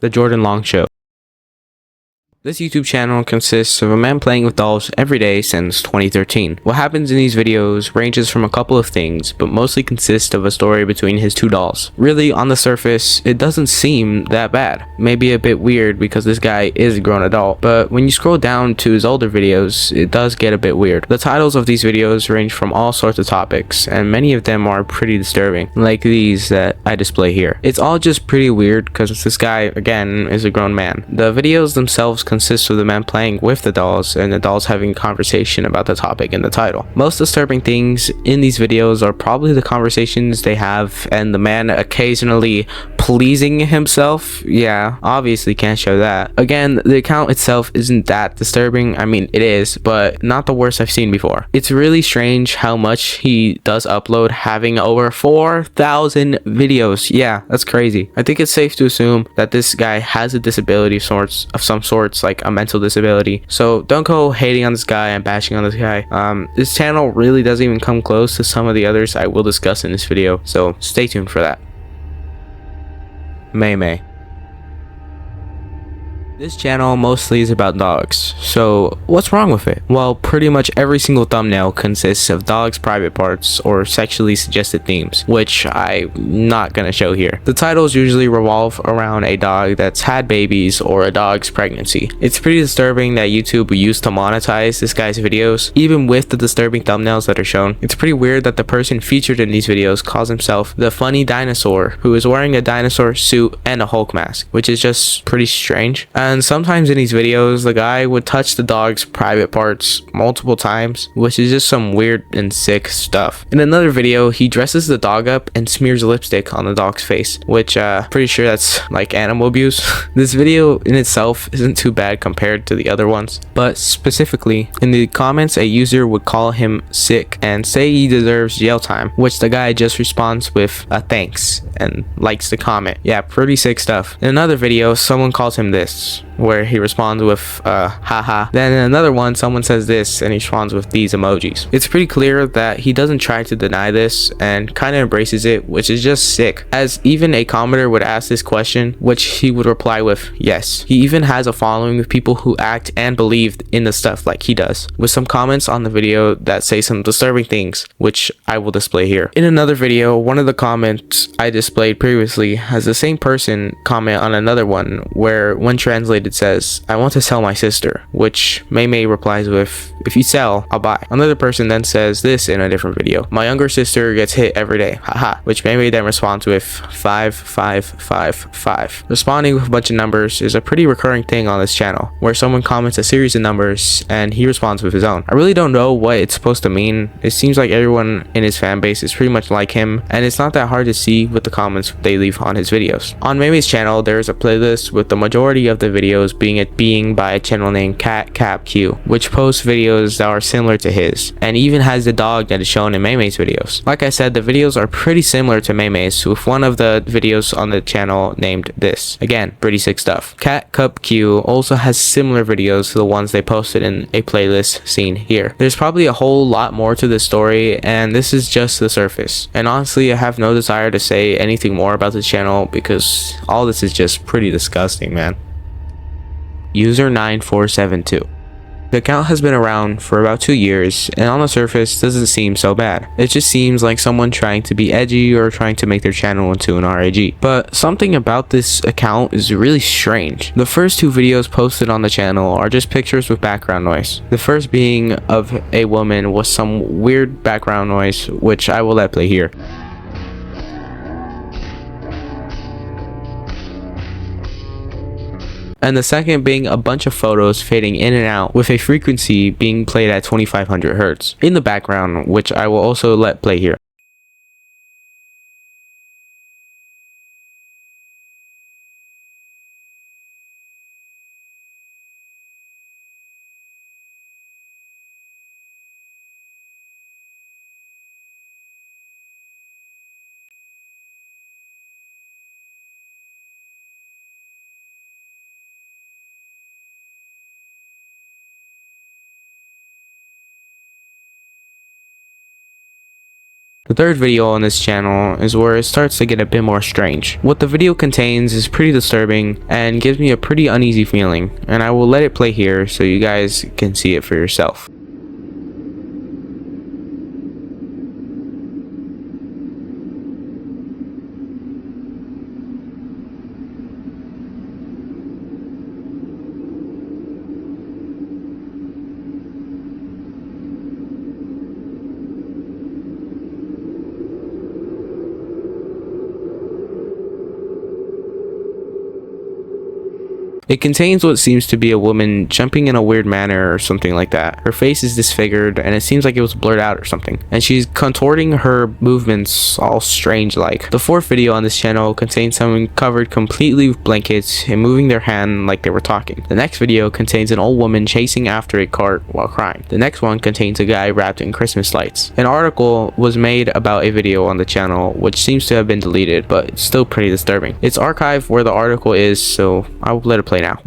The Jordan Long Show. This YouTube channel consists of a man playing with dolls every day since 2013. What happens in these videos ranges from a couple of things, but mostly consists of a story between his two dolls. Really, on the surface, it doesn't seem that bad. Maybe a bit weird because this guy is a grown adult, but when you scroll down to his older videos, it does get a bit weird. The titles of these videos range from all sorts of topics, and many of them are pretty disturbing, like these that I display here. It's all just pretty weird because this guy, again, is a grown man. The videos themselves consists of the man playing with the dolls and the dolls having a conversation about the topic in the title. Most disturbing things in these videos are probably the conversations they have and the man occasionally pleasing himself. Yeah, obviously can't show that. Again, the account itself isn't that disturbing. I mean, it is, but not the worst I've seen before. It's really strange how much he does upload, having over 4,000 videos. Yeah, that's crazy. I think it's safe to assume that this guy has a disability of some sorts, like a mental disability. So don't go hating on this guy and bashing on this guy. This channel really doesn't even come close to some of the others I will discuss in this video, so stay tuned for that. Mey Mey. This channel mostly is about dogs, so what's wrong with it? Well, pretty much every single thumbnail consists of dogs' private parts or sexually suggested themes, which I'm not gonna show here. The titles usually revolve around a dog that's had babies or a dog's pregnancy. It's pretty disturbing that YouTube used to monetize this guy's videos, even with the disturbing thumbnails that are shown. It's pretty weird that the person featured in these videos calls himself the funny dinosaur, who is wearing a dinosaur suit and a Hulk mask, which is just pretty strange. And sometimes in these videos, the guy would touch the dog's private parts multiple times, which is just some weird and sick stuff. In another video, he dresses the dog up and smears lipstick on the dog's face, which pretty sure that's like animal abuse. This video in itself isn't too bad compared to the other ones, but specifically in the comments, a user would call him sick and say he deserves jail time, which the guy just responds with a thanks and likes the comment. Yeah, pretty sick stuff. In another video, someone calls him this, where he responds with haha. Then in another one, someone says this and he responds with these emojis. It's pretty clear that he doesn't try to deny this and kind of embraces it, which is just sick, as even a commenter would ask this question, which he would reply with yes. He even has a following of people who act and believe in the stuff like he does, with some comments on the video that say some disturbing things, which I will display here. In another video, one of the comments I displayed previously has the same person comment on another one, where when translated says, "I want to sell my sister," which Mey Mey replies with, "If you sell, I'll buy." Another person then says this in a different video, "My younger sister gets hit every day, haha," which Mey Mey then responds with 5555. Responding with a bunch of numbers is a pretty recurring thing on this channel, where someone comments a series of numbers and he responds with his own. I really don't know what it's supposed to mean. It seems like everyone in his fan base is pretty much like him, and it's not that hard to see with the comments they leave on his videos. On Mey Mey's channel, there is a playlist with the majority of the videos being by a channel named CatCapQ, which posts videos that are similar to his, and even has the dog that is shown in Mey Mey's videos. Like I said, the videos are pretty similar to Mey Mey's, with one of the videos on the channel named this. Again, pretty sick stuff. CatCapQ also has similar videos to the ones they posted in a playlist seen here. There's probably a whole lot more to this story, and this is just the surface. And honestly, I have no desire to say anything more about this channel because all this is just pretty disgusting, man. User 9472. The account has been around for about 2 years, and on the surface doesn't seem so bad. It just seems like someone trying to be edgy or trying to make their channel into an RAG. But something about this account is really strange. The first 2 videos posted on the channel are just pictures with background noise. The first being of a woman with some weird background noise, which I will let play here. And the second being a bunch of photos fading in and out with a frequency being played at 2500 Hz in the background, which I will also let play here. The third video on this channel is where it starts to get a bit more strange. What the video contains is pretty disturbing and gives me a pretty uneasy feeling, and I will let it play here so you guys can see it for yourself. It contains what seems to be a woman jumping in a weird manner or something like that. Her face is disfigured and it seems like it was blurred out or something. And she's contorting her movements all strange like. The fourth video on this channel contains someone covered completely with blankets and moving their hand like they were talking. The next video contains an old woman chasing after a cart while crying. The next one contains a guy wrapped in Christmas lights. An article was made about a video on the channel which seems to have been deleted, but it's still pretty disturbing. It's archived where the article is, so I will let it play now.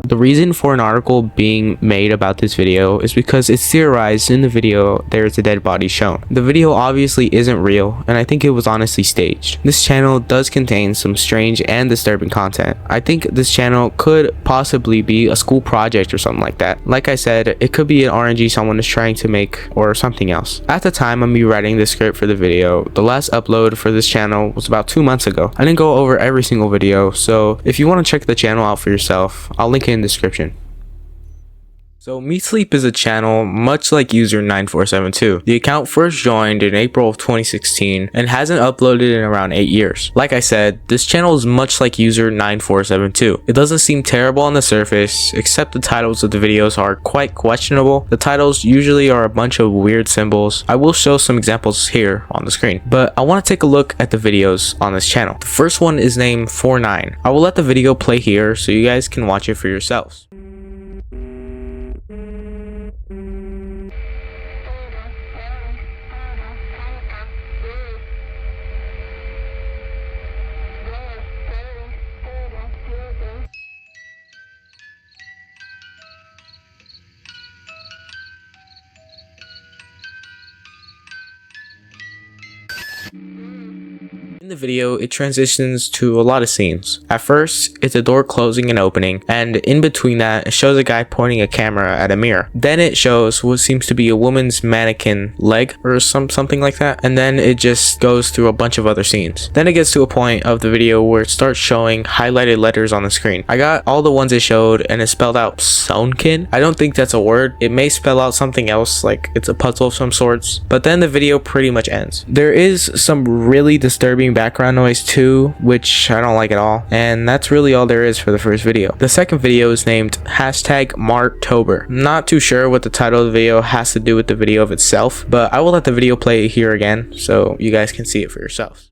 The reason for an article being made about this video is because it's theorized in the video there is a dead body shown. The video obviously isn't real, and I think it was honestly staged. This channel does contain some strange and disturbing content. I think this channel could possibly be a school project or something like that. Like I said, it could be an RNG someone is trying to make or something else. At the time of me writing the script for the video, the last upload for this channel was about 2 months ago. I didn't go over every single video, so if you want to check the channel out for yourself, I'll link it in the description. So Me Sleep is a channel much like user 9472. The account first joined in April of 2016 and hasn't uploaded in around 8 years. Like I said, this channel is much like user 9472. It doesn't seem terrible on the surface, except the titles of the videos are quite questionable. The titles usually are a bunch of weird symbols. I will show some examples here on the screen, but I want to take a look at the videos on this channel. The first one is named 49. I will let the video play here so you guys can watch it for yourselves. In the video, it transitions to a lot of scenes. At first, it's a door closing and opening, and in between that, it shows a guy pointing a camera at a mirror. Then it shows what seems to be a woman's mannequin leg or something like that, and then it just goes through a bunch of other scenes. Then it gets to a point of the video where it starts showing highlighted letters on the screen. I got all the ones it showed, and it spelled out Sonkin. I don't think that's a word. It may spell out something else, like it's a puzzle of some sorts, but then the video pretty much ends. There is some really disturbing background noise too, which I don't like at all, and that's really all there is for the first video. The second video is named #Marktober. I'm not too sure what the title of the video has to do with the video of itself, but I will let the video play here again so you guys can see it for yourselves.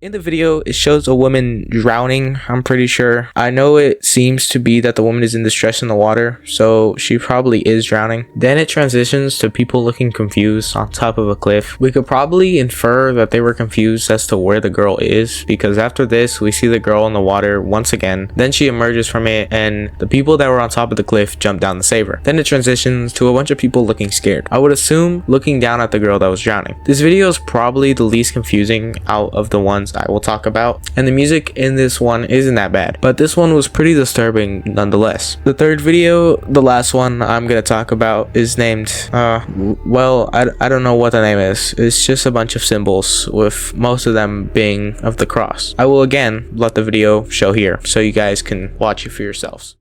In the video, it shows a woman drowning, I'm pretty sure. I know it seems to be that the woman is in distress in the water, so she probably is drowning. Then it transitions to people looking confused on top of a cliff. We could probably infer that they were confused as to where the girl is, because after this, we see the girl in the water once again. Then she emerges from it, and the people that were on top of the cliff jump down to save her. Then it transitions to a bunch of people looking scared. I would assume looking down at the girl that was drowning. This video is probably the least confusing out of the ones I will talk about, and the music in this one isn't that bad, but this one was pretty disturbing nonetheless. The third video, the last one I'm gonna talk about, is named well, I don't know what the name is. It's just a bunch of symbols, with most of them being of the cross. I will again let the video show here so you guys can watch it for yourselves.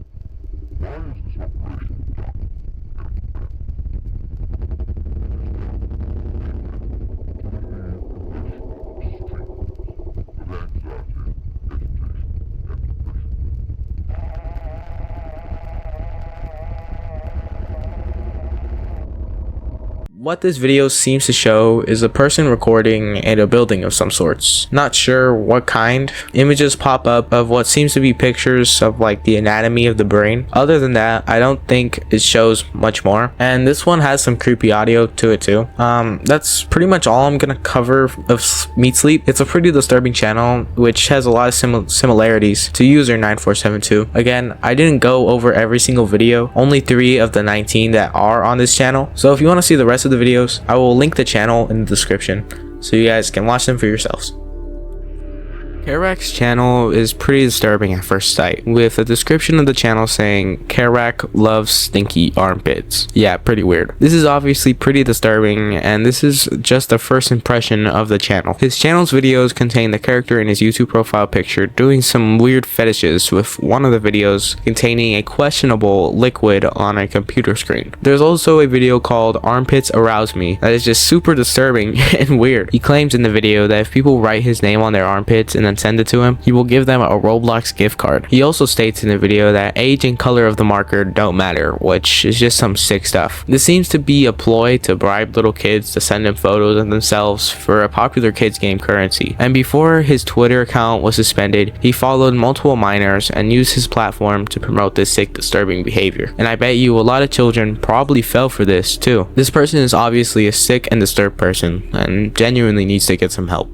What this video seems to show is a person recording in a building of some sorts. Not sure what kind. Images pop up of what seems to be pictures of like the anatomy of the brain. Other than that, I don't think it shows much more. And this one has some creepy audio to it too. That's pretty much all I'm gonna cover of Meat Sleep. It's a pretty disturbing channel which has a lot of similarities to user 9472. Again, I didn't go over every single video, only 3 of the 19 that are on this channel. So if you want to see the rest of the videos, I will link the channel in the description so you guys can watch them for yourselves. Karerak's channel is pretty disturbing at first sight, with a description of the channel saying Karerak loves stinky armpits. Yeah, pretty weird. This is obviously pretty disturbing, and this is just the first impression of the channel. His channel's videos contain the character in his YouTube profile picture doing some weird fetishes, with one of the videos containing a questionable liquid on a computer screen. There's also a video called Armpits Arouse Me that is just super disturbing and weird. He claims in the video that if people write his name on their armpits and then send it to him, he will give them a Roblox gift card. He also states in the video that age and color of the marker don't matter, which is just some sick stuff. This seems to be a ploy to bribe little kids to send him photos of themselves for a popular kids game currency. And before his Twitter account was suspended, he followed multiple minors and used his platform to promote this sick, disturbing behavior. And I bet you a lot of children probably fell for this too. This person is obviously a sick and disturbed person and genuinely needs to get some help.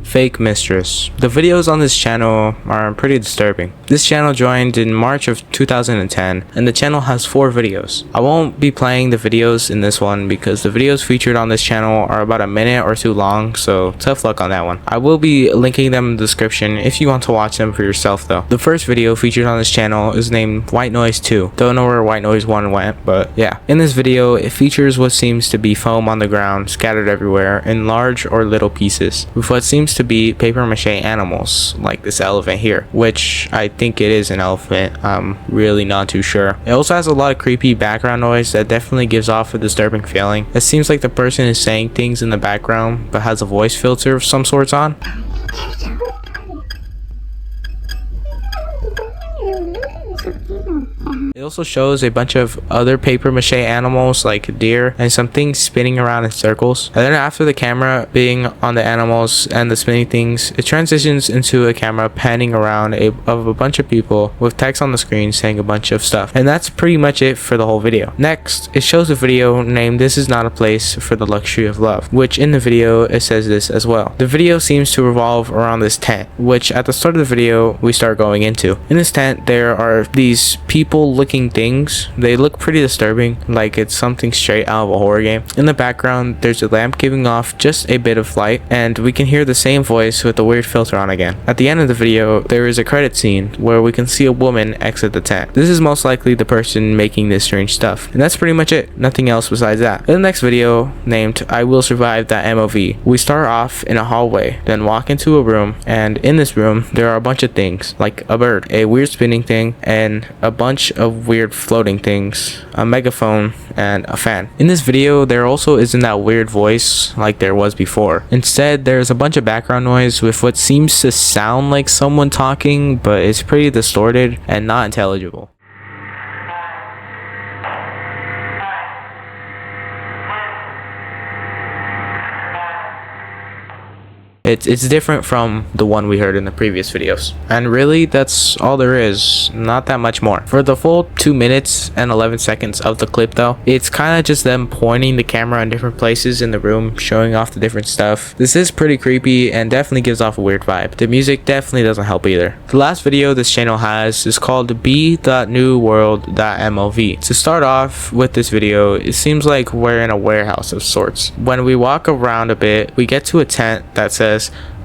Fake Mistress. The videos on this channel are pretty disturbing. This channel joined in March of 2010, and the channel has 4 videos. I won't be playing the videos in this one because the videos featured on this channel are about a minute or 2 long, so tough luck on that one. I will be linking them in the description if you want to watch them for yourself though. The first video featured on this channel is named White Noise 2. Don't know where White Noise 1 went, but yeah. In this video, it features what seems to be foam on the ground scattered everywhere in large or little pieces, with what seems to be paper mache animals like this elephant here, which I think it is an elephant. I'm really not too sure. It also has a lot of creepy background noise that definitely gives off a disturbing feeling. It seems like the person is saying things in the background but has a voice filter of some sorts on. It also shows a bunch of other paper mache animals like deer and some things spinning around in circles. And then after the camera being on the animals and the spinning things, it transitions into a camera panning around of a bunch of people with text on the screen saying a bunch of stuff. And that's pretty much it for the whole video. Next, it shows a video named This Is Not a Place for the Luxury of Love, which in the video it says this as well. The video seems to revolve around this tent, which at the start of the video we start going into. In this tent there are these people looking things. They look pretty disturbing, like it's something straight out of a horror game. In the background there's a lamp giving off just a bit of light, and we can hear the same voice with the weird filter on again. At the end of the video there is a credit scene where we can see a woman exit the tent. This is most likely the person making this strange stuff, and that's pretty much it. Nothing else besides that. In the next video named I Will Survive That MOV, we start off in a hallway, then walk into a room, and in this room there are a bunch of things like a bird, a weird spinning thing, and a bunch of weird floating things, a megaphone, and a fan. In this video there also isn't that weird voice like there was before. Instead there's a bunch of background noise with what seems to sound like someone talking, but it's pretty distorted and not intelligible. It's different from the one we heard in the previous videos. And really, that's all there is, not that much more. For the full 2 minutes and 11 seconds of the clip though, it's kind of just them pointing the camera in different places in the room, showing off the different stuff. This is pretty creepy and definitely gives off a weird vibe. The music definitely doesn't help either. The last video this channel has is called b.newworld.mov. To start off with this video, it seems like we're in a warehouse of sorts. When we walk around a bit, we get to a tent that says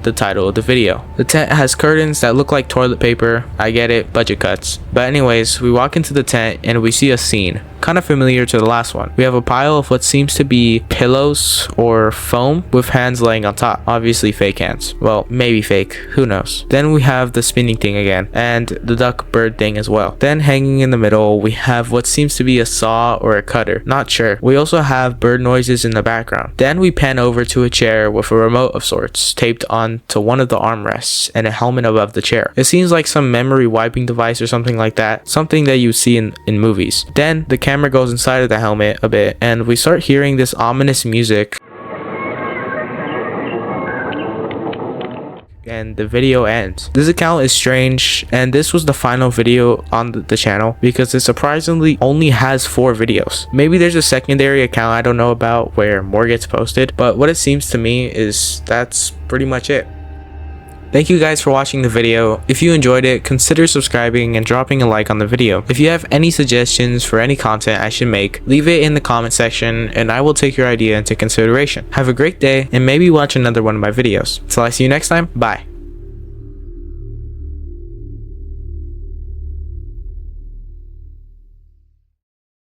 the title of the video. The tent has curtains that look like toilet paper. I get it, budget cuts. But anyways, we walk into the tent and we see a scene kind of familiar to the last one. We have a pile of what seems to be pillows or foam with hands laying on top. Obviously fake hands. Well, maybe fake, who knows. Then we have the spinning thing again and the duck bird thing as well. Then hanging in the middle, we have what seems to be a saw or a cutter. Not sure. We also have bird noises in the background. Then we pan over to a chair with a remote of sorts taped on to one of the armrests and a helmet above the chair. It seems like some memory wiping device or something like that. Something that you see in movies. Then the camera goes inside of the helmet a bit and we start hearing this ominous music. And the video ends. This account is strange, and this was the final video on the channel because it surprisingly only has 4 videos. Maybe there's a secondary account I don't know about where more gets posted, but what it seems to me is that's pretty much it. Thank you guys for watching the video. If you enjoyed it, consider subscribing and dropping a like on the video. If you have any suggestions for any content I should make, leave it in the comment section and I will take your idea into consideration. Have a great day and maybe watch another one of my videos. Till I see you next time, bye.